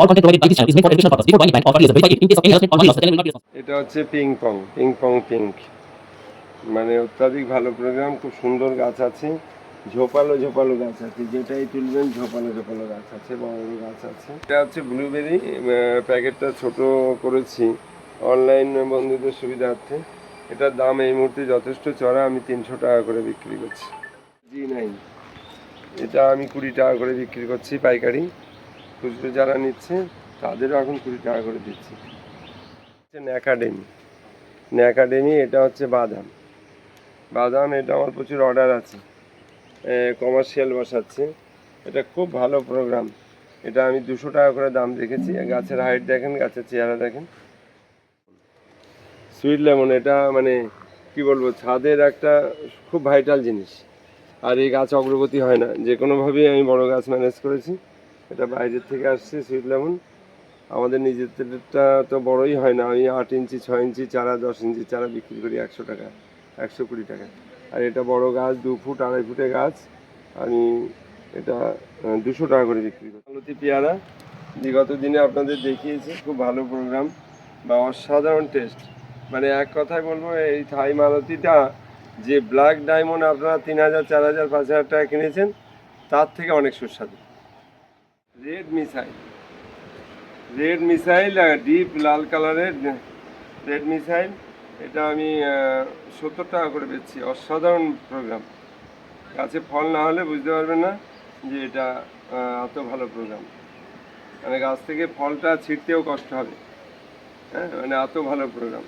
All content provided by this channel is made for educational purpose. Before buying a bank or user, verify it in case of any harassment or money loss. The channel will not be responsible. এটা হচ্ছে ping pong, মানে অত্যাধিক ভালো programme. খুব সুন্দর গাছ আছে, ঝোপালো ঝোপালো গাছ আছে, যেটাই তুলবেন ঝোপালো ঝোপালো গাছ আছে, বড় বড় গাছ আছে। এটা হচ্ছে ব্লুবেরি, প্যাকেটটা ছোট করেছি অনলাইন বন্ধুদের সুবিধার্থে। এটার দাম এই মুহূর্তে যথেষ্ট চড়া, আমি 300 টাকা করে বিক্রি করছি। G9 এটা আমি 20 টাকা করে বিক্রি করছি পাইকারি। খুচরো যারা নিচ্ছে তাদেরও এখন 20 টাকা করে দিচ্ছি। ন্যাকাডেমি এটা হচ্ছে বাদাম, এটা আমার প্রচুর অর্ডার আছে, কমার্শিয়াল বসাচ্ছে। এটা খুব ভালো প্রোগ্রাম। এটা আমি 200 টাকা করে দাম রেখেছি। গাছের হাইট দেখেন, গাছের চেহারা দেখেন। সুইট লেমন এটা মানে কি বলবো, ছাদের একটা খুব ভাইটাল জিনিস। আর এই গাছ অগ্রগতি হয় না, যে কোনোভাবেই আমি বড় গাছ ম্যানেজ করেছি। এটা বাইরের থেকে আসছে সুইট লেমন, আমাদের নিজেদেরটা তো বড়ই হয় না। আমি 8 ইঞ্চি 6 ইঞ্চি চারা, 10 ইঞ্চি চারা বিক্রি করি 100 টাকা, 120 টাকা। আর এটা বড় গাছ, 2 ফুট 2.5 ফুটের গাছ, আমি এটা 200 টাকা করে বিক্রি করি। মালতী পেয়ারা বিগত দিনে আপনাদের দেখিয়েছি, খুব ভালো প্রোগ্রাম বা অসাধারণ টেস্ট। মানে এক কথায় বলবো, এই থাই মালতীটা যে ব্ল্যাক ডায়মন্ড আপনারা 3000 4000 5000 টাকা কিনেছেন, তার থেকে অনেক সুস্বাদু। রেড মিসাইল ডিপ লাল কালারের রেড মিসাইল, এটা আমি 70 টাকা করে বেচছি। অসাধারণ প্রোগ্রাম। গাছে ফল না হলে বুঝতে পারবেন না যে এটা এত ভালো প্রোগ্রাম। মানে গাছ থেকে ফলটা ছিঁড়তেও কষ্ট হবে, হ্যাঁ, মানে এত ভালো প্রোগ্রাম।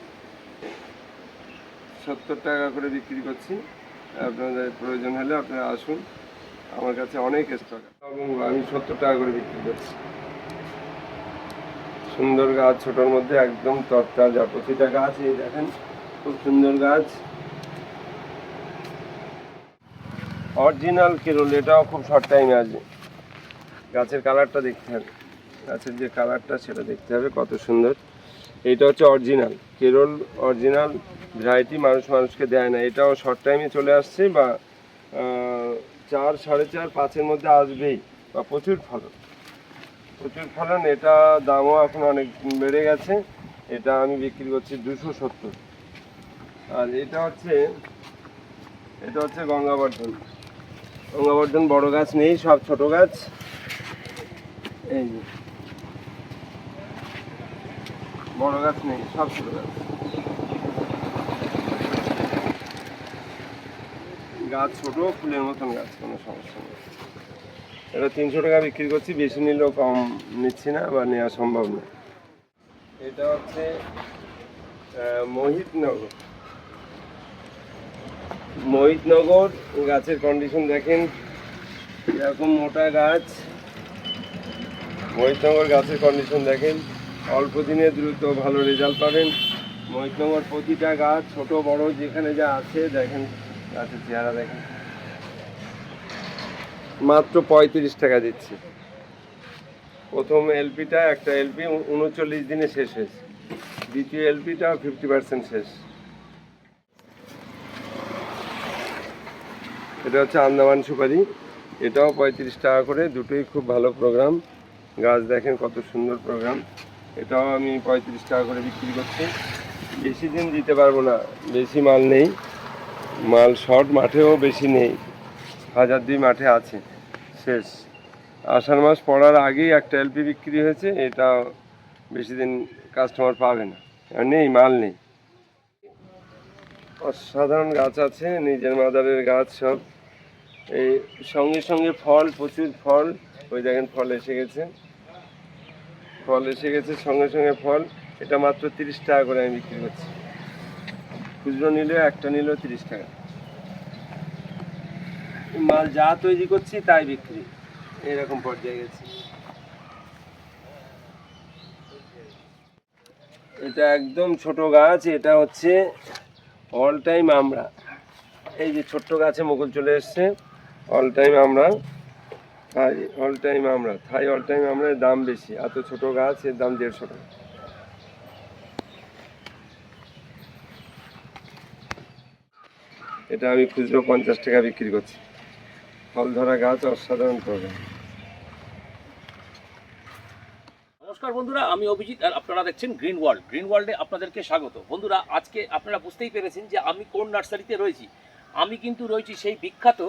70 টাকা করে বিক্রি করছি। আপনাদের প্রয়োজন হলে আপনারা আসুন, আমার কাছে অনেক স্টক এবং আমি 70 টাকা করে বিক্রি করছি। সুন্দর গাছ, ছোটোর মধ্যে একদম তরতাজা। প্রতিটা গাছ এই দেখেন, খুব সুন্দর গাছ। অরিজিনাল কেরল, এটাও খুব শর্ট টাইমে আসবে। গাছের কালারটা দেখতে হবে, গাছের যে কালারটা সেটা দেখতে হবে কত সুন্দর। এইটা হচ্ছে অরিজিনাল কেরল, অরিজিনাল ভ্যারাইটি, মানুষকে দেয় না। এটাও শর্ট টাইমে চলে আসছে, বা 4 4.5 5-এর মধ্যে আসবেই, বা প্রচুর ফলন। এটা দামও এখন অনেক বেড়ে গেছে। এটা আমি বিক্রি করছি 270। আর এটা হচ্ছে গঙ্গাবর্ধন বড় গাছ নেই, সব ছোট গাছ। এই যে বড় গাছ নেই, সব ছোট গাছ। গাছ ছোট, ফুলের মতন গাছ, কোনো সমস্যা নেই। এটা 300 টাকা বিক্রি করছি, বেশি নিলেও কম নিচ্ছি না, বা নেওয়া সম্ভব না। এটা হচ্ছে মোহিতনগর গাছের কন্ডিশন দেখেন, এরকম মোটা গাছ। মোহিতনগর গাছের কন্ডিশন দেখেন, অল্প দিনে দ্রুত ভালো রেজাল্ট পাবেন। মোহিতনগর প্রতিটা গাছ ছোট বড় যেখানে যা আছে দেখেন, গাছের চেহারা দেখেন। মাত্র 35 টাকা দিচ্ছি। প্রথম এলপিটা, একটা এলপি 39 দিনে শেষ হয়েছে, দ্বিতীয় এলপিটা 50% শেষ। এটা হচ্ছে আন্দামান সুপারি, এটাও 35 টাকা করে, দুটোই খুব ভালো প্রোগ্রাম। গাছ দেখেন কত সুন্দর প্রোগ্রাম। এটাও আমি 35 টাকা করে বিক্রি করছি। বেশি দিন দিতে পারবো না, বেশি মাল নেই, মাল শর্ট, মাঠেও বেশি নেই, 1002 মাঠে আছে, শেষ। আষাঢ় মাস পড়ার আগেই একটা এলপি বিক্রি হয়েছে, এটা বেশি দিন কাস্টমার পাবে না, নেই, মাল নেই। অসাধারণ গাছ আছে, নিজের মাদারের গাছ সব। এই সঙ্গে ফল, প্রচুর ফল। ওই দেখেন ফল এসে গেছে, সঙ্গে ফল। এটা মাত্র 30 টাকা করে আমি বিক্রি করছি। খুচরো নিলে একটা নিলেও 30 টাকা। মাল যা তৈরি করছি তাই বিক্রি, এরকম পর্যায়ে গেছে। এটা একদম ছোট গাছ, এটা হচ্ছে অল টাইম আমরা। এই যে ছোট্ট গাছে মুকুল চলে এসছে, অল টাইম আমরা, থাই অল টাইম আমরা। এর দাম বেশি, এত ছোট গাছ, এর দাম 150 টাকা। এটা আমি খুচরো 50 টাকা বিক্রি করছি। ফল ধরা গাছ, অসাধারণ প্রোগ্রাম। নমস্কার বন্ধুরা, আমি অভিজিৎ আর আপনারা দেখছেন গ্রিন ওয়ার্ল্ড। গ্রিন ওয়ার্ল্ডে আপনাদেরকে স্বাগত। বন্ধুরা, আজকে আপনারা বুঝতেই পেরেছেন যে আমি কোন নার্সারিতে রয়েছি। আমি কিন্তু রয়েছি সেই বিখ্যাত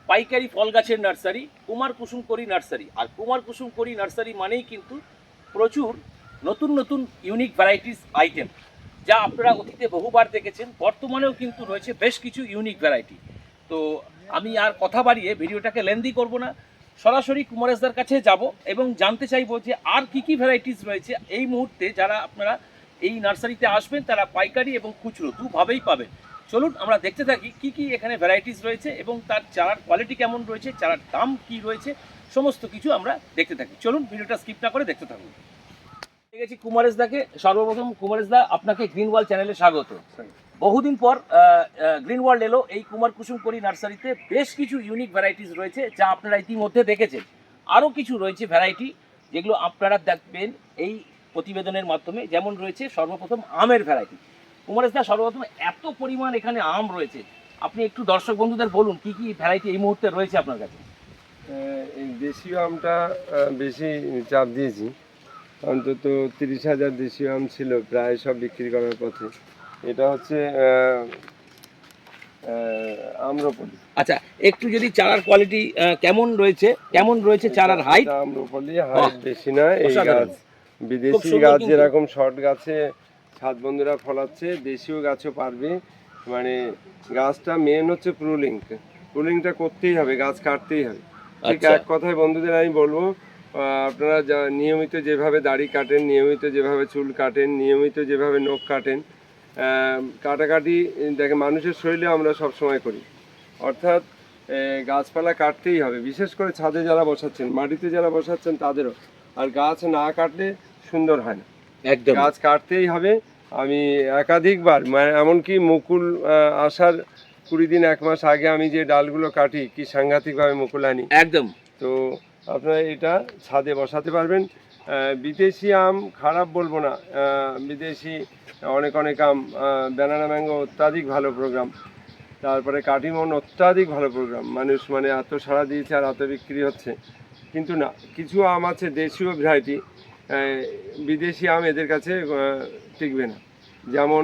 পাইকারি ফল গাছের নার্সারি কুমার কুসুম করি নার্সারি। আর কুমার কুসুম করি নার্সারি মানেই কিন্তু প্রচুর নতুন নতুন ইউনিক ভ্যারাইটিস আইটেম, যা আপনারা অতীতে বহুবার দেখেছেন। বর্তমানেও কিন্তু রয়েছে বেশ কিছু ইউনিক ভ্যারাইটি। তো আমি আর কথা বাড়িয়ে ভিডিওটাকে লেন্দি করব না, সরাসরি কুমারেশদার কাছে যাব এবং জানতে চাইবো যে আর কি কি ভ্যারাইটিস রয়েছে এই মুহূর্তে। যারা আপনারা এই নার্সারিতে আসবেন তারা পাইকারি এবং খুচরো দুভাবেই পাবেন। চলুন আমরা দেখতে থাকি কি কি এখানে ভ্যারাইটিস রয়েছে এবং তার চারার কোয়ালিটি কেমন রয়েছে, চারার দাম কি রয়েছে, সমস্ত কিছু আমরা দেখতে থাকি। চলুন ভিডিওটা স্কিপ না করে দেখতে থাকুন। ঠিক আছে কুমারেশদাকে, সর্বপ্রথম কুমারেশদা আপনাকে গ্রিন ওয়ার্ল্ড চ্যানেলে স্বাগত। বহুদিন পর গ্রিন ওয়ার্ল্ড এলো এই কুমার কুসুম করি নার্সারিতে। বেশ কিছু ইউনিক ভ্যারাইটিস রয়েছে যা আপনারা ইতিমধ্যে দেখেছেন। আরও কিছু রয়েছে ভ্যারাইটি যেগুলো আপনারা দেখবেন এই প্রতিবেদনের মাধ্যমে। যেমন রয়েছে সর্বপ্রথম আমের ভ্যারাইটি। কুমারেশদা, সর্বপ্রথম এত পরিমাণ এখানে আম রয়েছে, আপনি একটু দর্শক বন্ধুদের বলুন কি কি ভ্যারাইটি এই মুহূর্তে রয়েছে আপনার কাছে। এই দেশীয় আমটা বেশি চাপ দিয়েছি। অন্তত 30,000 দেশীয় আম ছিল, প্রায় সব বিক্রি করার পথে। এটা হচ্ছে আম্রপলি। আচ্ছা, একটু যদি চারার কোয়ালিটি কেমন রয়েছে চারার হাইট? আম্রপলি হাইট বেশি না। এই অসাধারণ। গাছ বিদেশি গাছ যেরকম শর্ট গাছে ছাদ বন্ধুরা ফলাচ্ছে, দেশীয় গাছও পারবে। মানে গাছটা মেন হচ্ছে প্রুলিংটা করতেই হবে, গাছ কাটতেই হবে। ঠিক আচ্ছা। এক কথায় বন্ধুদের আমি বলবো, আপনারা নিয়মিত যেভাবে দাড়ি কাটেন, নিয়মিত যেভাবে চুল কাটেন, নিয়মিত যেভাবে নখ কাটেন, কাটাকাটি দেখে মানুষের শরীরে আমরা সব সময় করি। অর্থাৎ গাছপালা কাটতেই হবে, বিশেষ করে ছাদে যারা বসাচ্ছেন, মাটিতে যারা বসাচ্ছেন তাদেরও। আর গাছ না কাটলে সুন্দর হয় না, একদম গাছ কাটতেই হবে। আমি একাধিকবার, মানে এমনকি মুকুল আসার 20 দিন 1 মাস আগে আমি যে ডালগুলো কাটি, কি সাংঘাতিকভাবে মুকুল আনি। একদম। তো আপনারা এটা ছাদে বসাতে পারবেন। বিদেশি আম খারাপ বলবো না, বিদেশি অনেক আম, ব্যানানা ম্যাঙ্গো অত্যাধিক ভালো প্রোগ্রাম, তারপরে কাটিমন অত্যাধিক ভালো প্রোগ্রাম। মানুষ মানে এত সাড়া দিয়েছে আর এত বিক্রি হচ্ছে। কিন্তু না, কিছু আম আছে দেশীয় ভ্যারাইটি, বিদেশি আম এদের কাছে টিকবে না। যেমন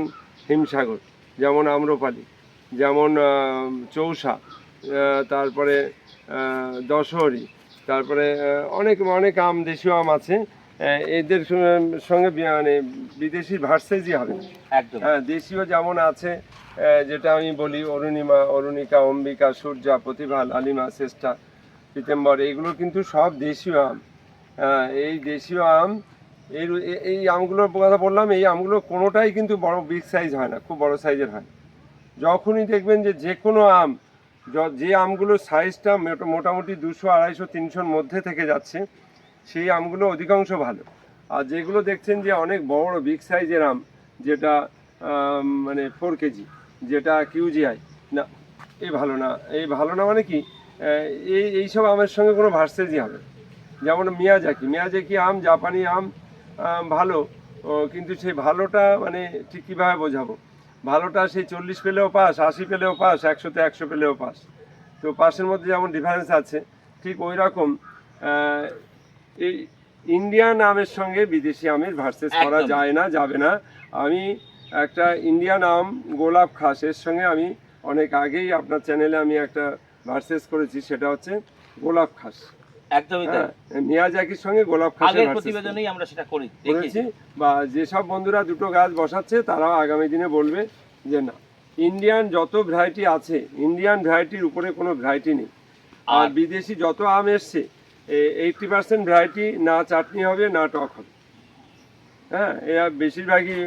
হিমসাগর, যেমন আম্রপালি, যেমন চৌসা, তারপরে দশহরি, তারপরে অনেক আম দেশীয় আম আছে। এদের সঙ্গে মানে বিদেশি ভার্সেজই হবে। একদম। হ্যাঁ, দেশীয় যেমন আছে, যেটা আমি বলি অরুণিমা, অরুণিকা, অম্বিকা, সূর্যা, প্রতিভা, লালিমা, শ্রেষ্ঠা, পিতেম্বর, এইগুলো কিন্তু সব দেশীয় আম। এই দেশীয় আম, এই আমগুলোর কথা বললাম, এই আমগুলো কোনোটাই কিন্তু বড় বিগ সাইজ হয় না, খুব বড় সাইজের হয়। যখনই দেখবেন যে কোনো আম, যে আমগুলোর সাইজটা মোটামুটি 200, 250, 300-র মধ্যে থেকে যাচ্ছে, সেই আমগুলো অধিকাংশ ভালো। আর যেগুলো দেখছেন যে অনেক বড় বিগ সাইজের আম, যেটা মানে 4 কেজি, যেটা কিউজিআই, না, এই ভালো না। এই ভালো না মানে কি, এইসব আমের সঙ্গে কোনো ভার্সেজই হবে। যেমন মিয়াজাকি আম, জাপানি আম ভালো, কিন্তু সেই ভালোটা মানে ঠিক কীভাবে বোঝাবো, ভালোটা সেই 40 পেলেও পাস, 80 পেলেও পাস, 100-তে 100 পেলেও পাস। তো পাসের মধ্যে যেমন ডিফারেন্স আছে, ঠিক ওই রকম এই ইন্ডিয়ান আমের সঙ্গে বিদেশি আমের ভার্সেস করা যায় না, যাবে না। আমি একটা ইন্ডিয়ান আম গোলাপ খাস, এর সঙ্গে আমি অনেক আগেই আপনার চ্যানেলে আমি একটা ভার্সেস করেছি, সেটা হচ্ছে গোলাপ খাস। একদমই তাই। মিয়াজাকির সঙ্গে গোলাপ খাসের আগের প্রতিবেদনেই আমরা সেটা করেছি। বা যেসব বন্ধুরা দুটো গাছ বসাচ্ছে তারাও আগামী দিনে বলবে যে না, ইন্ডিয়ান যত ভ্যারাইটি আছে, ইন্ডিয়ান ভ্যারাইটির উপরে কোনো ভ্যারাইটি নেই। আর বিদেশি যত আম এসছে, 80% ভ্যারাইটি না চাটনি হবে না টক হবে। হ্যাঁ, এরা বেশিরভাগই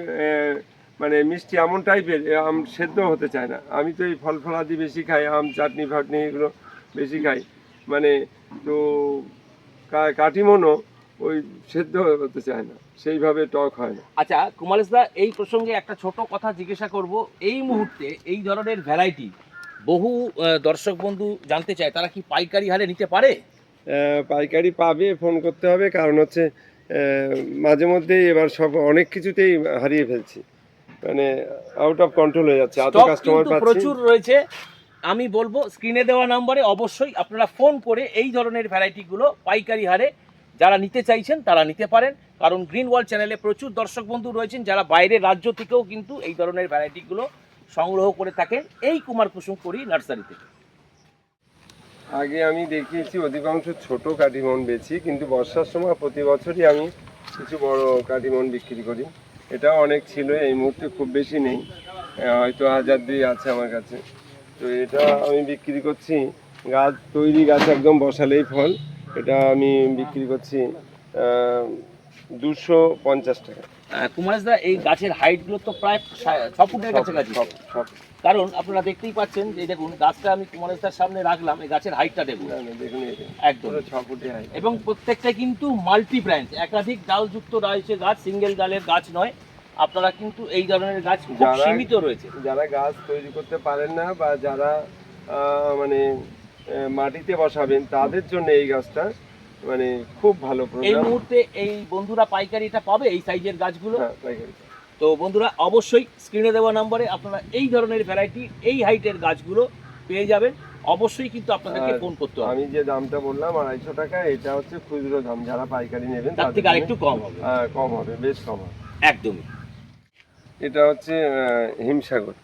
মানে মিষ্টি এমন টাইপের, আম সেদ্ধ হতে চায় না। আমি তো এই ফল ফলাদি বেশি খাই, আম চাটনি ফাটনি এগুলো বেশি খাই। মানে তো কাটিমনও ওই সেদ্ধ হতে চায় না, সেইভাবে টক হয় না। আচ্ছা কুমারেশদা, এই প্রসঙ্গে একটা ছোট কথা জিজ্ঞাসা করব। এই মুহূর্তে এই ধরনের ভ্যারাইটি বহু দর্শক বন্ধু জানতে চায়, তারা কি পাইকারি হারে নিতে পারে? পাইকারি পাবে, ফোন করতে হবে। কারণ হচ্ছে মাঝে মধ্যেই এবার সব অনেক কিছুতেই হারিয়ে ফেলছি, মানে আউট অফ কন্ট্রোল হয়ে যাচ্ছে, এত কাস্টমার পাচ্ছি। প্রচুর রয়েছে। আমি বলবো স্ক্রিনে দেওয়া নম্বরে অবশ্যই আপনারা ফোন করে এই ধরনের ভ্যারাইটিগুলো পাইকারি হারে যারা নিতে চাইছেন তারা নিতে পারেন। কারণ গ্রিন ওয়ার্ল্ড চ্যানেলে প্রচুর দর্শক বন্ধু রয়েছেন যারা বাইরের রাজ্য থেকেও কিন্তু এই ধরনের ভ্যারাইটিগুলো সংগ্রহ করে থাকেন এই কুমার কুসুমপুরি নার্সারি থেকে। আগে আমি দেখিয়েছি অধিকাংশ ছোট কাটিমন বেচি, কিন্তু বর্ষার সময় প্রতি বছরই আমি কিছু বড় কাটিমন বিক্রি করি। এটা অনেক ছিল, এই মুহূর্তে খুব বেশি নেই, হয়তো 1000-2 আছে আমার কাছে। তো এটা আমি বিক্রি করছি, গাছ তৈরি গাছ একদম বসালেই ফল, এটা আমি বিক্রি করছি 250 টাকা। কুমারেশদা, এই গাছের হাইটগুলো তো প্রায় 6 ফুটের কাছাকাছি, সব কারণ আপনারা দেখতেই পাচ্ছেন যে দেখুন গাছটা আমি কুমারেশদার সামনে রাখলাম, এই গাছের হাইটটা দেখুন দেখুন একদম 6 ফুটে হাইট, এবং প্রত্যেকটা কিন্তু মাল্টি ব্রাঞ্চ, একাধিক ডালযুক্ত রয়েছে গাছ, সিঙ্গেল ডালের গাছ নয়। আপনারা কিন্তু এই ধরনের গাছ খুব সীমিত রয়েছে। যারা গাছ তৈরি করতে পারেন না বা যারা মানে মাটিতে বসাবেন তাদের জন্য এই গাছটা মানে খুব ভালো এই প্রোগ্রাম। মুহূর্তে এই বন্ধুরা পাইকারিটা পাবে এই সাইজের গাছগুলো। হ্যাঁ, পাইকারি। তো বন্ধুরা অবশ্যই স্ক্রিনে দেওয়া নম্বরে আপনারা এই ধরনের ভ্যারাইটি এই হাইটের গাছগুলো পেয়ে যাবেন। অবশ্যই কিন্তু আপনাদেরকে ফোন করতে হবে। আমি যে দামটা বললাম 250 টাকা, এটা হচ্ছে খুচরো দাম, যারা পাইকারি নেবেন তার থেকে আরেকটু কম হবে। কম হবে, বেশ কম হবে একদমই। এটা হচ্ছে হিমসাগর।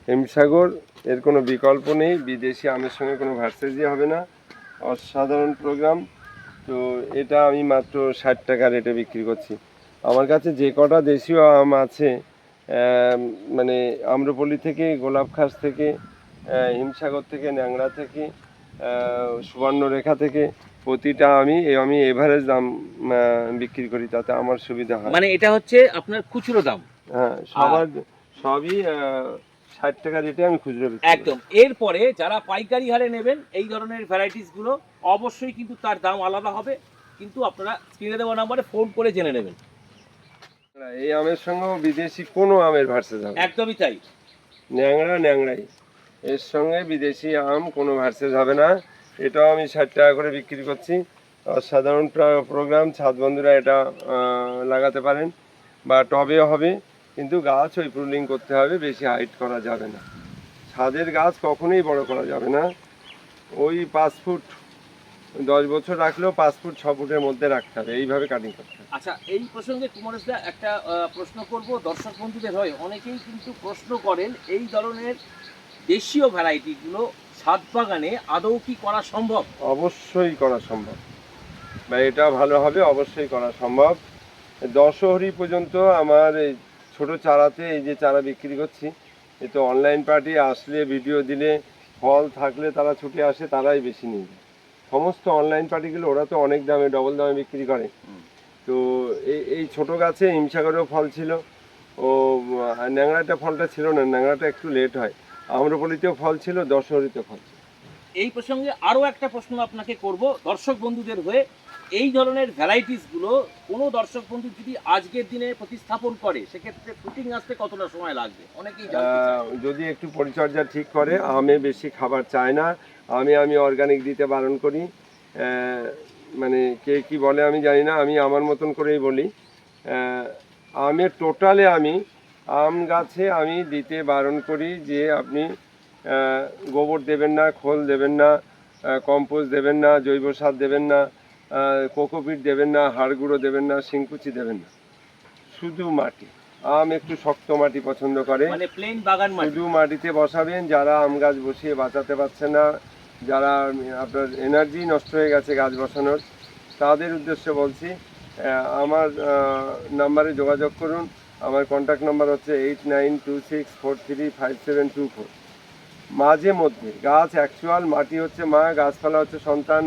হিমসাগর এর কোনো বিকল্প নেই, বিদেশি আমের সঙ্গে কোনো ভার্সেসই হবে না, অসাধারণ প্রোগ্রাম। তো এটা আমি মাত্র 60 টাকা রেটে বিক্রি করছি। আমার কাছে যে কটা দেশীয় আম আছে, মানে আম্রপল্লী থেকে, গোলাপখাস থেকে, হিমসাগর থেকে, ন্যাংরা থেকে, সুবর্ণরেখা থেকে, প্রতিটা আমি এভারেজ দাম বিক্রি করি, তাতে আমার সুবিধা হয়। মানে এটা হচ্ছে আপনার খুচরো দাম? হ্যাঁ, সবই 60 টাকা রেটে আমি খুচরো বিক্রি করি। একদম। এরপরে যারা পাইকারি হারে নেবেন এই ধরনের ভ্যারাইটিস গুলো, অবশ্যই কিন্তু তার দাম আলাদা হবে, কিন্তু আপনারা স্ক্রিনে দেওয়া নাম্বারে ফোন করে জেনে নেবেন। এই আমের সঙ্গেও বিদেশি কোনো আমের ভার্সেস হবে, একদমই তাই। ন্যাংরাই, এর সঙ্গে বিদেশি আম কোনো ভার্সেস হবে না। এটাও আমি 60 টাকা করে বিক্রি করছি। সাধারণ প্রোগ্রাম, ছাদ বন্ধুরা এটা লাগাতে পারেন বা টবেও হবে, কিন্তু গাছ ওই প্রুলিং করতে হবে, বেশি হাইট করা যাবে না। ছাদের গাছ কখনোই বড় করা যাবে না, ওই 5 ফুট 10 বছর রাখলেও 5 ফুট 6 ফুটের মধ্যে রাখতে হবে, এইভাবে কাটিং করতে হবে। আচ্ছা, এই প্রসঙ্গে কুমারেশদা একটা প্রশ্ন করব দর্শক বন্ধুদের হয়ে। অনেকেই কিন্তু প্রশ্ন করেন এই ধরনের দেশীয় ভ্যারাইটিগুলো ছাদ বাগানে আদৌ কি করা সম্ভব? অবশ্যই করা সম্ভব, বা এটা ভালো হবে, অবশ্যই করা সম্ভব। 10 হরি পর্যন্ত আমার এই ছোটো চারাতে, এই যে চারা বিক্রি করছি, এ তো অনলাইন পার্টি আসলে, ভিডিও দিলে, ফল থাকলে তারা ছুটে আসে, তারাই বেশি নিয়ে যায়। সমস্ত অনলাইন পার্টিগুলো ওরা তো অনেক দামে, ডবল দামে বিক্রি করে। তো এই ছোটো গাছে হিমসাগরেও ফল ছিল, ও ন্যাংরাটা ফলটা ছিল না, ন্যাংরাটা একটু লেট হয়। আম্রপল্লীতেও ফল ছিল, 10 হরিতেও ফল ছিল। এই প্রসঙ্গে আরও একটা প্রশ্ন আপনাকে করব দর্শক বন্ধুদের হয়ে। এই ধরনের ভ্যারাইটিসগুলো কোনো দর্শক বন্ধু যদি আজকের দিনে প্রতিস্থাপন করে, সেক্ষেত্রে শুটিং আসতে কতটা সময় লাগবে? অনেকেই জানতে চায়। যদি একটু পরিচর্যা ঠিক করে, আমে বেশি খাবার চায় না, আমি অর্গানিক দিতে বারণ করি। মানে কে কি বলে আমি জানি না, আমি আমার মতন করেই বলি। আমের টোটালে আমি আম গাছে আমি দিতে বারণ করি যে আপনি গোবর দেবেন না, খোল দেবেন না, কম্পোস্ট দেবেন না, জৈব সার দেবেন না, কোকোপিট দেবেন না, হাড় গুঁড়ো দেবেন না, শিংকুচি দেবেন না, শুধু মাটি। আম একটু শক্ত মাটি পছন্দ করে, মানে প্লেন বাগান মাটি। শুধু মাটিতে বসাবেন। যারা আম গাছ বসিয়ে বাঁচাতে পারছে না, যারা আপনার এনার্জি নষ্ট হয়ে গেছে গাছ বসানোর, তাদের উদ্দেশ্যে বলছি, আমার নাম্বারে যোগাযোগ করুন। আমার কন্ট্যাক্ট নাম্বার হচ্ছে 8926435724। মাঝে মধ্যে গাছ অ্যাকচুয়াল মাটি হচ্ছে মা, গাছপালা হচ্ছে সন্তান,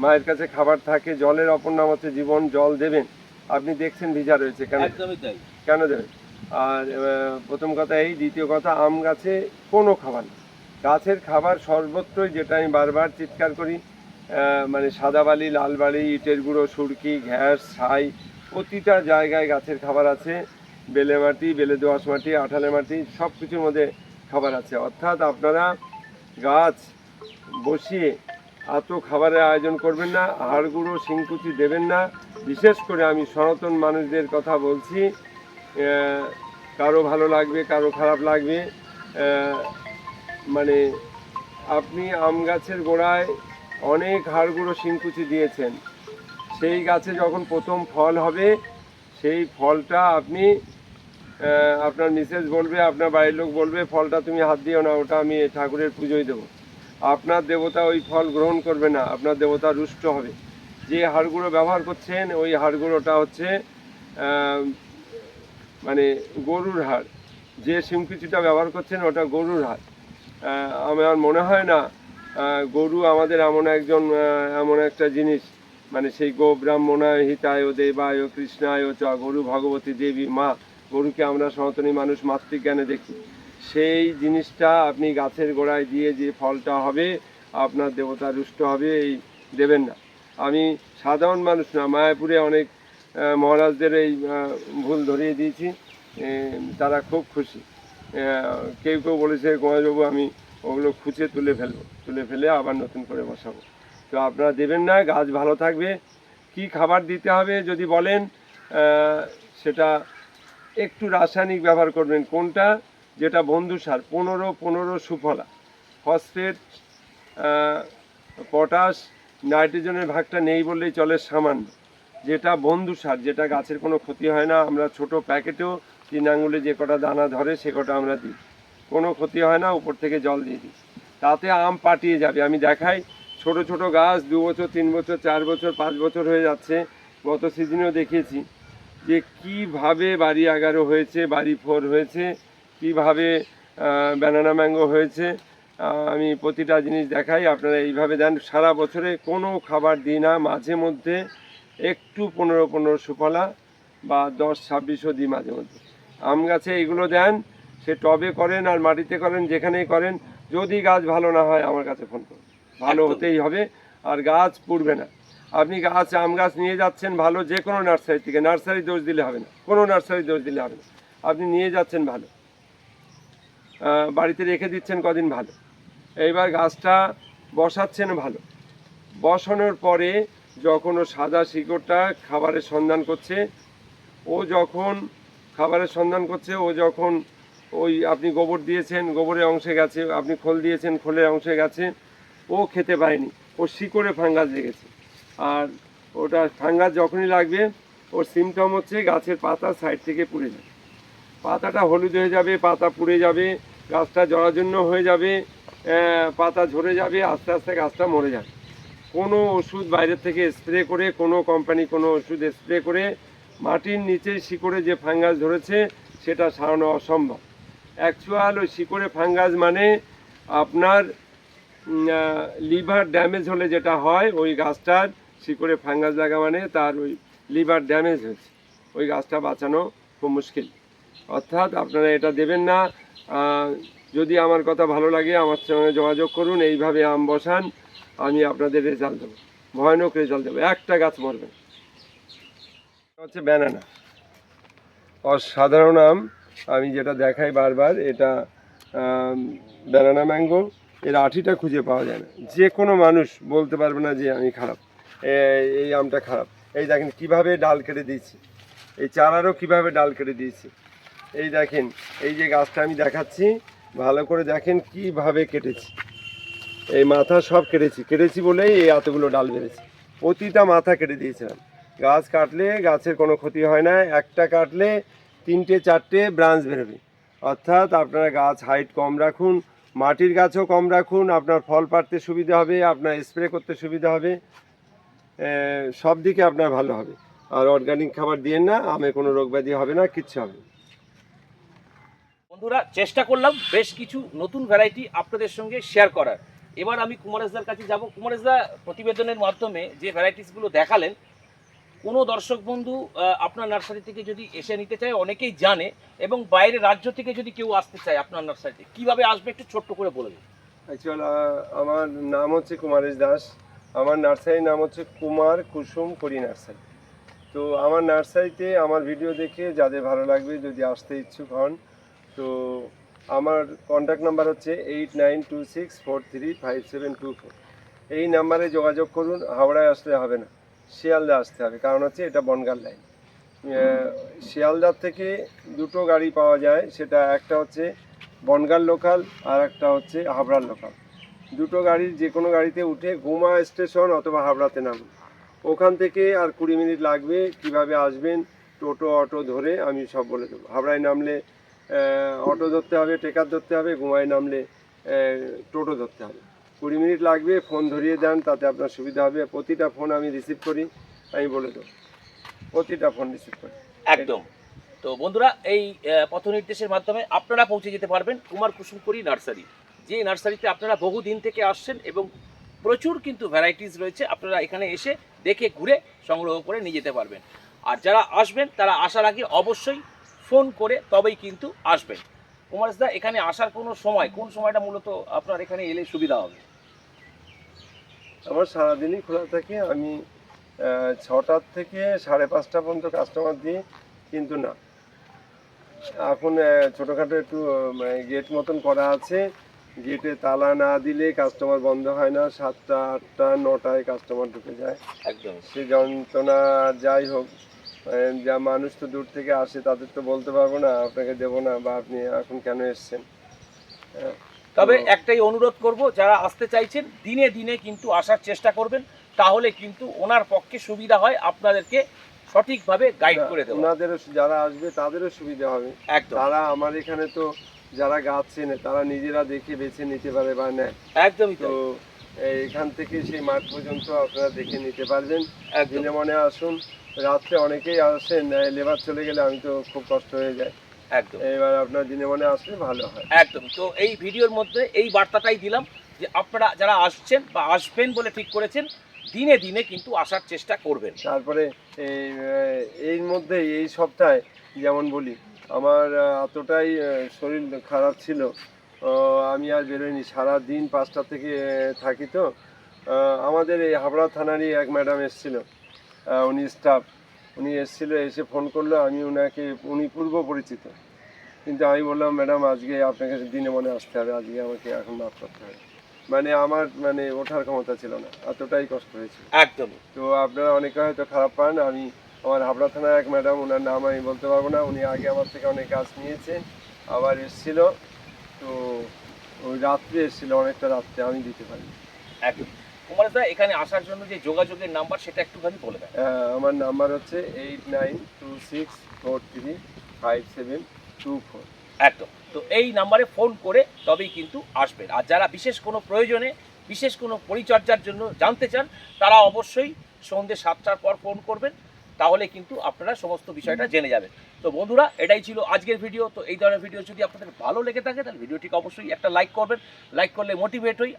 মায়ের কাছে খাবার থাকে, জলের অপর নাম হচ্ছে জীবন, জল দেবেন। আপনি দেখছেন ভিজা রয়েছে, কেন দেবেন? আর প্রথম কথা এই, দ্বিতীয় কথা, আম গাছে কোনো খাবার নেই। গাছের খাবার সর্বত্রই, যেটা আমি বারবার চিৎকার করি, মানে সাদা বালি, লাল বালি, ইটের গুঁড়ো, সুরকি, ঘ্যাস, ছাই, প্রতিটা জায়গায় গাছের খাবার আছে। বেলে মাটি, বেলে দোআঁশ মাটি, আঠালে মাটি, সব কিছুর মধ্যে খাবার আছে। অর্থাৎ আপনারা গাছ বসিয়ে এত খাবারের আয়োজন করবেন না, হাড় গুঁড়ো, শিংকুচি দেবেন না। বিশেষ করে আমি সনাতন মানুষদের কথা বলছি, কারো ভালো লাগবে, কারো খারাপ লাগবে, মানে আপনি আম গাছের গোড়ায় অনেক হাড় গুঁড়ো, শিংকুচি দিয়েছেন, সেই গাছে যখন প্রথম ফল হবে সেই ফলটা আপনি আপনার মিসেস বলবে, আপনার বাড়ির লোক বলবে ফলটা তুমি হাত দিও না, ওটা আমি ঠাকুরের পুজোয় দেবো। আপনার দেবতা ওই ফল গ্রহণ করবে না, আপনার দেবতা রুষ্ট হবে। যে হাড়গুঁড়ো ব্যবহার করছেন ওই হাড়গুঁড়োটা হচ্ছে মানে গরুর হাড়। যে শিমকুচিটা ব্যবহার করছেন ওটা গরুর হাড়। আমার মনে হয় না গরু আমাদের এমন একটা জিনিস, মানে সেই গো ব্রাহ্মণায় হিতায় দেবায় কৃষ্ণায় চ, গরু ভগবতী দেবী মা, গরুকে আমরা সনাতনী মানুষ মাতৃজ্ঞানে দেখি। সেই জিনিসটা আপনি গাছের গোড়ায় দিয়ে যে ফলটা হবে আপনার দেবতা রুষ্ট হবে, এই দেবেন না। আমি সাধারণ মানুষ না, মায়াপুরে অনেক মহারাজদের এই ভুল ধরিয়ে দিয়েছি, তারা খুব খুশি। কেউ কেউ বলেছে কুমারবাবু আমি ওগুলো খুঁচে তুলে ফেলে আবার নতুন করে বসাবো। তো আপনারা দেবেন না, গাছ ভালো থাকবে। কি খাবার দিতে হবে যদি বলেন, সেটা একটু রাসায়নিক ব্যবহার করবেন। কোনটা? যেটা বন্ধু সার 15 সুফলা, ফসফেট, পটাশ, নাইট্রোজেনের ভাগটা নেই বললেই চলে সামান্য। যেটা বন্ধু সার, যেটা গাছের কোনো ক্ষতি হয় না, আমরা ছোট প্যাকেটেও 3 আঙুলে যে কটা দানা ধরে সে কটা আমরা দিই, কোনো ক্ষতি হয় না, উপর থেকে জল দিয়ে দিই, তাতে আম পাটিয়ে যাবে। আমি দেখাই ছোট ছোট গাছ 2 বছর 3 বছর 4 বছর 5 বছর হয়ে যাচ্ছে। গত সিজনেও দেখিয়েছি যে কীভাবে বাড়ি 11 হয়েছে, বাড়ি 4 হয়েছে, কীভাবে ব্যানানা ম্যাঙ্গো হয়েছে। আমি প্রতিটা জিনিস দেখাই, আপনারা এইভাবে দেন। সারা বছরে কোনো খাবার দিই না, মাঝে মধ্যে একটু 15 সুফলা বা 10-26ও দিই মাঝে মধ্যে। আম গাছে এইগুলো দেন, সে টবে করেন আর মাটিতে করেন, যেখানেই করেন। যদি গাছ ভালো না হয় আমার কাছে ফোন করুন, ভালো হতেই হবে, আর গাছ পুড়বে না। আপনি আম গাছ নিয়ে যাচ্ছেন ভালো, যে কোনো নার্সারি থেকে, নার্সারি দোষ দিলে হবে না, কোনো নার্সারি দোষ দিলে হবে না। আপনি নিয়ে যাচ্ছেন ভালো, বাড়িতে রেখে দিচ্ছেন কদিন ভালো, এইবার গাছটা বসাচ্ছেন ভালো। বসানোর পরে যখন ও সাদা শিকড়টা খাবারের সন্ধান করছে, ও যখন ওই আপনি গোবর দিয়েছেন, গোবরের অংশে গেছে, আপনি খোল দিয়েছেন, খোলের অংশে গেছে, ও খেতে পায়নি, ওর শিকড়ে ফাঙ্গাস লেগেছে। আর ওটা ফাঙ্গাস যখনই লাগবে ওর সিমটম হচ্ছে গাছের পাতা সাইড থেকে পুড়ে যাবে, পাতাটা হলুদ হয়ে যাবে, পাতা পুড়ে যাবে, গাছটা জরাজীর্ণ হয়ে যাবে, পাতা ঝরে যাবে, আস্তে আস্তে গাছটা মরে যাবে। কোনো ওষুধ বাইরের থেকে স্প্রে করে, কোনো কোম্পানি কোনো ওষুধ স্প্রে করে মাটির নিচে শিকড়ে যে ফাঙ্গাস ধরেছে সেটা সারানো অসম্ভব। অ্যাকচুয়াল ওই শিকড়ে ফাঙ্গাস মানে আপনার লিভার ড্যামেজ হলে যেটা হয়, ওই গাছটার শিকড়ে ফাঙ্গাস লাগা মানে তার ওই লিভার ড্যামেজ হয়েছে, ওই গাছটা বাঁচানো খুব মুশকিল। অর্থাৎ আপনারা এটা দেবেন না। যদি আমার কথা ভালো লাগে আমার সঙ্গে যোগাযোগ করুন, এইভাবে আম বসান, আমি আপনাদের রেজাল্ট দেবো, ভয়ানক রেজাল্ট দেবো, একটা গাছ মরবে। হচ্ছে ব্যানানা, অসাধারণ আম। আমি যেটা দেখাই বারবার, এটা ব্যানানা ম্যাঙ্গো। এর আঠিটা খুঁজে পাওয়া যায় না, যে কোনো মানুষ বলতে পারবে না যে আমি খারাপ, এই আমটা খারাপ। এই দেখেন কীভাবে ডাল কেটে দিয়েছি, এই চারারও কীভাবে ডাল কেটে দিয়েছি। এই দেখেন, এই যে গাছটা আমি দেখাচ্ছি, ভালো করে দেখেন কীভাবে কেটেছি, এই মাথা সব কেটেছি বলেই এই এতগুলো ডাল বেড়েছে। প্রতিটা মাথা কেটে দিয়েছিলাম। গাছ কাটলে গাছের কোনো ক্ষতি হয় না, একটা কাটলে 3-4টে ব্রাঞ্চ বেরোবে। অর্থাৎ আপনারা গাছ হাইট কম রাখুন, মাটির গাছও কম রাখুন, আপনার ফল পাড়তে সুবিধা হবে, আপনার স্প্রে করতে সুবিধা হবে, সব দিকে আপনার ভালো হবে। আর অর্গানিক খাবার দিয়েন না, আমে কোনো রোগ ব্যাধি হবে না, কিচ্ছু হবে না। বন্ধুরা, চেষ্টা করলাম বেশ কিছু নতুন ভ্যারাইটি আপনাদের সঙ্গে শেয়ার করার। এবার আমি কুমারেশদার কাছে যাব। কুমারেশদা, প্রতিবেদনের মাধ্যমে যে ভ্যারাইটিসগুলো দেখালেন, কোনো দর্শক বন্ধু আপনার নার্সারি থেকে যদি এসে নিতে চায়, অনেকেই জানে, এবং বাইরের রাজ্য থেকে যদি কেউ আসতে চায় আপনার নার্সারিতে, কীভাবে আসবে একটু ছোট্ট করে বলে দিন। অ্যাকচুয়াল আমার নাম হচ্ছে কুমারেশ দাস, আমার নার্সারির নাম হচ্ছে কুমার কুসুম করি নার্সারি। তো আমার নার্সারিতে আমার ভিডিও দেখে যাদের ভালো লাগবে, যদি আসতে ইচ্ছুক হন, তো আমার কন্ট্যাক্ট নাম্বার হচ্ছে 8926435724। এই নাম্বারে যোগাযোগ করুন। হাওড়ায় আসলে হবে না, শিয়ালদা আসতে হবে, কারণ হচ্ছে এটা বনগাঁর লাইন। শিয়ালদার থেকে 2টো গাড়ি পাওয়া যায়, সেটা একটা হচ্ছে বনগাঁর লোকাল আর একটা হচ্ছে হাবড়ার লোকাল। 2টো গাড়ির যে কোনো গাড়িতে উঠে গুমা স্টেশন অথবা হাবড়াতে নামুন। ওখান থেকে আর 20 মিনিট লাগবে। কিভাবে আসবেন, টোটো অটো ধরে আমি সব বলে দেবো। হাবড়ায় নামলে অটো ধরতে হবে, টেকার ধরতে হবে, গুমায় নামলে টোটো ধরতে হবে। 20 মিনিট লাগবে, ফোন ধরিয়ে দেন, তাতে আপনার সুবিধা হবে। প্রতিটা ফোন আমি রিসিভ করি, আমি বলে দেবো, প্রতিটা ফোন রিসিভ করি। একদম। তো বন্ধুরা, এই পথ নির্দেশের মাধ্যমে আপনারা পৌঁছে যেতে পারবেন কুমার কুসুমকরি নার্সারি, যে নার্সারিতে আপনারা বহুদিন থেকে আসছেন এবং প্রচুর কিন্তু ভ্যারাইটিস রয়েছে। আপনারা এখানে এসে দেখে ঘুরে সংগ্রহ করে নিয়ে যেতে পারবেন। আর যারা আসবেন তারা আসার আগে অবশ্যই ফোন করে তবেই কিন্তু আসবেন। কুমারদা, এখানে আসার কোনো সময়, কোন সময়টা মূলত আপনার এখানে এলে সুবিধা হবে? আমার সারাদিনই খোলা থাকে। আমি 6টার থেকে 5:30 পর্যন্ত কাস্টমার দিই, কিন্তু না, এখন ছোটোখাটো একটু গেট মতন করা আছে। গেটে তালা না দিলে কাস্টমার বন্ধ হয় না। 7টা 8টা 9টায় কাস্টমার ঢুকে যায়। একদম। সে যন্ত্রণা যাই হোক, যা মানুষ তো দূর থেকে আসে, তাদের তো বলতে পারবো না আপনাকে দেবো না বা আপনি এখন কেন এসছেন। তবে একটাই অনুরোধ করব, যারা আসতে চাইছেন দিনে দিনে কিন্তু আসার চেষ্টা করবেন, তাহলে কিন্তু ওনার পক্ষে সুবিধা হয় আপনাদেরকে সঠিকভাবে গাইড করে দেওয়া। ওনাদেরও যারা আসবে তাদেরও সুবিধা হবে। একদম। তারা আমার এখানে তো যারা গাছ চেনে তারা নিজেরা দেখে বেছে নিতে পারে বা নেয়। একদমই তো তাই। এখান থেকে সেই মাঠ পর্যন্ত আপনারা দেখে নিতে পারবেন। একদম। দিনে মনে আসুন, রাত্রে অনেকেই আসেন, লেবার চলে গেলে আমি তো খুব কষ্ট হয়ে যায়। একদম। এবার আপনার দিনে মনে আসলে ভালো হয়। একদম। তো এই ভিডিওর মধ্যে এই বার্তাটাই দিলাম যে আপনারা যারা আসছেন বা আসবেন বলে ঠিক করেছেন, দিনে দিনে কিন্তু আসার চেষ্টা করবেন। তারপরে এর মধ্যে এই সপ্তাহে যেমন বলি, আমার এতটাই শরীর খারাপ ছিল, আমি আর বেরোইনি। সারাদিন 5টা থেকে থাকি তো। আমাদের এই হাবড়া থানারই এক ম্যাডাম এসেছিল, উনি স্টাফ, উনি এসেছিল, এসে ফোন করলো। আমি ওনাকে, উনি পূর্ব পরিচিত, কিন্তু আমি বললাম ম্যাডাম আজকে আপনাকে দিনে মনে আসতে হবে, আজকে আমাকে এখন মাফ করতে হবে। মানে আমার ওঠার ক্ষমতা ছিল না, এতটাই কষ্ট হয়েছিল। একদমই। তো আপনারা অনেকে হয়তো খারাপ পান। আমি আমার হাবড়া থানার এক ম্যাডাম, ওনার নাম আমি বলতে পারবো না, উনি আগে আমার থেকে অনেক গাছ নিয়েছে, আবার এসেছিল। তো ওই রাত্রে এসেছিল, অনেকটা রাত্রে, আমি দিতে পারি। একদম। কুমারদা, এখানে আসার জন্য যে যোগাযোগের নাম্বার সেটা একটুখানি বলে দেন। আমার নাম্বার হচ্ছে 8926435724। একদম। তো এই নাম্বারে ফোন করে তবেই কিন্তু আসবেন। আর যারা বিশেষ কোনো প্রয়োজনে, বিশেষ কোনো পরিচর্যার জন্য জানতে চান, তারা অবশ্যই সন্ধ্যে 7টার পর ফোন করবেন, তাহলে কিন্তু আপনারা সমস্ত বিষয়টা জেনে যাবেন। তো বন্ধুরা, এটাই ছিল আজকের ভিডিও। তো এই ধরনের ভিডিও যদি আপনাদের ভালো লেগে থাকে তাহলে ভিডিওটিকে অবশ্যই একটা লাইক করবেন। লাইক করলে মোটিভেট হই,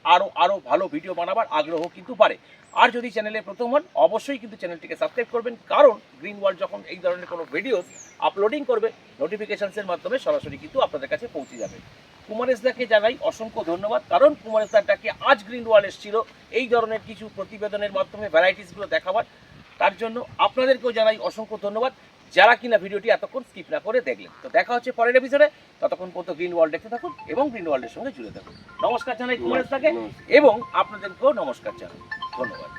আরও ভালো ভিডিও বানাবার আগ্রহ কিন্তু বাড়ে। আর যদি চ্যানেলে প্রথম হন, অবশ্যই কিন্তু চ্যানেলটিকে সাবস্ক্রাইব করবেন, কারণ গ্রিন ওয়ার্ল্ড যখন এই ধরনের কোনো ভিডিও আপলোডিং করবে, নোটিফিকেশনসের মাধ্যমে সরাসরি কিন্তু আপনাদের কাছে পৌঁছে যাবে। কুমারেশদাকে জানাই অসংখ্য ধন্যবাদ, কারণ কুমারেশদাটাকে আজ গ্রিন ওয়ার্ল্ড এসেছিল এই ধরনের কিছু প্রতিবেদনের মাধ্যমে ভ্যারাইটিসগুলো দেখাবার। তার জন্য আপনাদেরকেও জানাই অসংখ্য ধন্যবাদ, যারা কিনা ভিডিওটি এতক্ষণ স্কিপ না করে দেখলেন। তো দেখা হচ্ছে পরের এপিসোডে। ততক্ষণ পর্যন্ত গ্রিন ওয়ার্ল্ড দেখতে থাকুন এবং গ্রিন ওয়ার্ল্ডের সঙ্গে জুড়ে থাকুন। নমস্কার জানাই কুমারেশদাকে এবং আপনাদেরকেও নমস্কার জানাই। ধন্যবাদ।